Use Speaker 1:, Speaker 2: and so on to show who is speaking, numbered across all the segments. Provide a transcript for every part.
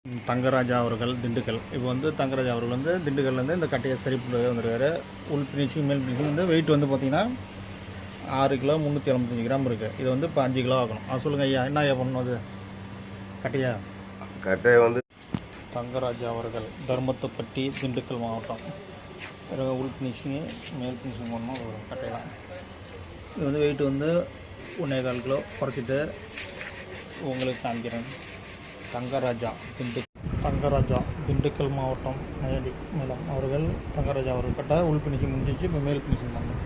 Speaker 1: தங்கராஜா அவர்கள் திண்டுக்கல். இப்போ வந்து தங்கராஜா அவர்கள் வந்து திண்டுக்கல்லேருந்து இந்த கட்டையை சரி பண்ணுறது வந்துருக்காரு. உள் ஃபினிஷிங் மேல் ஃபினிஷிங் வந்து வெயிட் வந்து பார்த்திங்கன்னா 6 கிலோ 375 கிராம் இருக்குது. இது வந்து இப்போ 5 கிலோ ஆகணும். சொல்லுங்கள் ஐயா, என்ன ஐயா பண்ணணும்? அது கட்டையை வந்து தங்கராஜா அவர்கள் தர்மத்தைப்பட்டி திண்டுக்கல் மாவட்டம். உள் ஃபினிஷிங்கு மேல் ஃபினிஷிங் பண்ணணும் ஒரு கட்டையெல்லாம். இது வந்து வெயிட் வந்து 1.25 கிலோ குறைச்சிட்டு உங்களுக்கு காமிக்கிறேன். தங்கராஜா திண்டுக்கல் மாவட்டம் நயடி மேலம் அவர்கள் தங்கராஜா அவர்கள் கட்ட உள் ஃபினிஷிங் முடிஞ்சிச்சு. இப்போ மேல் ஃபினிஷிங் பண்ணணும்.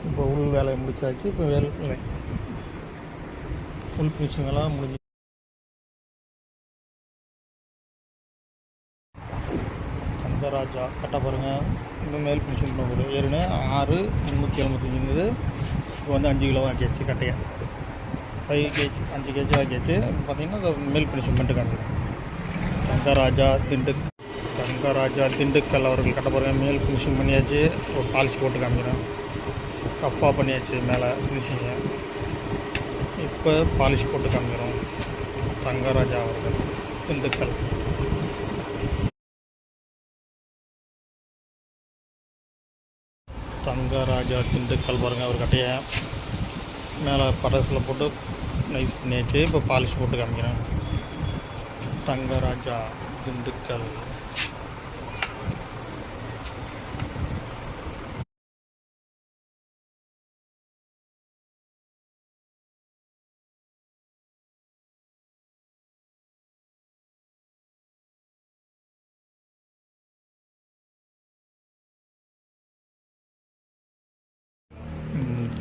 Speaker 1: இப்போ உள் வேலையை முடிச்சாச்சு. இப்போ உள் ஃபினிஷிங் எல்லாம் முடிஞ்சு தங்கராஜா கட்ட பாருங்கள். இப்போ மேல் ஃபினிஷிங் பண்ண போகுது. ஏற்கனவே 6,375 இருந்தது. இப்போ வந்து 5 கிலோ ஆக்கியாச்சு. கட்டையை 5 கேஜி 5 கேஜி ஆக்கியாச்சு. பார்த்திங்கன்னா மேல் ஃபினிஷிங் பண்ணிட்டு காமிக்கிறேன். தங்கராஜா திண்டுக்கல் அவர்கள் கட்ட பாருங்கள். மேல் ஃபினிஷிங் பண்ணியாச்சு. ஒரு பாலிஷ் போட்டு காமிக்கிறேன். ரஃப்பாக பண்ணியாச்சு மேலே ஃபினிஷிங்கை. இப்போ பாலிஷ் போட்டு காமிக்கிறோம். தங்கராஜா அவர்கள் திண்டுக்கல். தங்கராஜா திண்டுக்கல் பாருங்கள். அவர் கட்டையை மேலே பரசில் போட்டு நைஸ் பண்ணியாச்சு. இப்போ பாலிஷ் போட்டு காமிக்கிறேன். தங்கராஜா திண்டுக்கல்.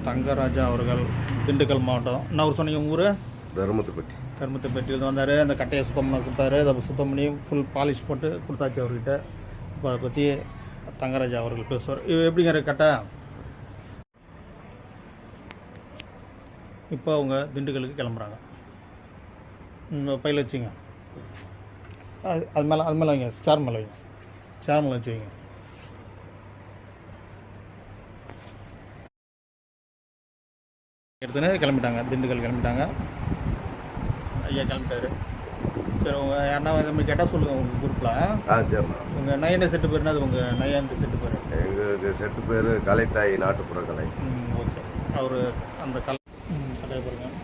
Speaker 1: தங்கராஜா அவர்கள் திண்டுக்கல் மாவட்டம். என்ன ஊர் சொன்னீங்க ஊர்? தர்மத்தைப்பட்டியில் வந்தார். அந்த கட்டையை சுத்தம் பண்ண கொடுத்தாரு. அதை சுத்தம் பண்ணி ஃபுல் பாலிஷ் போட்டு கொடுத்தாச்சு அவர்கிட்ட. இப்போ அதை பற்றி தங்கராஜா அவர்கள் பேசுவார். இது எப்படிங்கிற கட்டை? இப்போ அவங்க திண்டுக்கலுக்கு கிளம்புறாங்க. பையில் வச்சுங்க. அது மேலே வைங்க. சேர் மேலே வச்சு வைங்க. எடுத்துன்னு கிளம்பிட்டாங்க. திண்டுக்கல் கிளம்பிட்டாங்க. ஐயா கிளம்பிட்டாரு. சரி, உங்கள் யாருன்னா நம்ம கேட்டால் சொல்லுங்கள். உங்கள் குரூப்பில்
Speaker 2: சரிண்ணா.
Speaker 1: உங்கள் நயன செட்டு பேருனா அது உங்கள் நயந்த செட்டு பேர்?
Speaker 2: எங்கள் செட்டு பேர் கலைத்தாய் நாட்டுப்புற கலை.
Speaker 1: ஓகே. அவர் அந்த கலையை பாருங்கள்.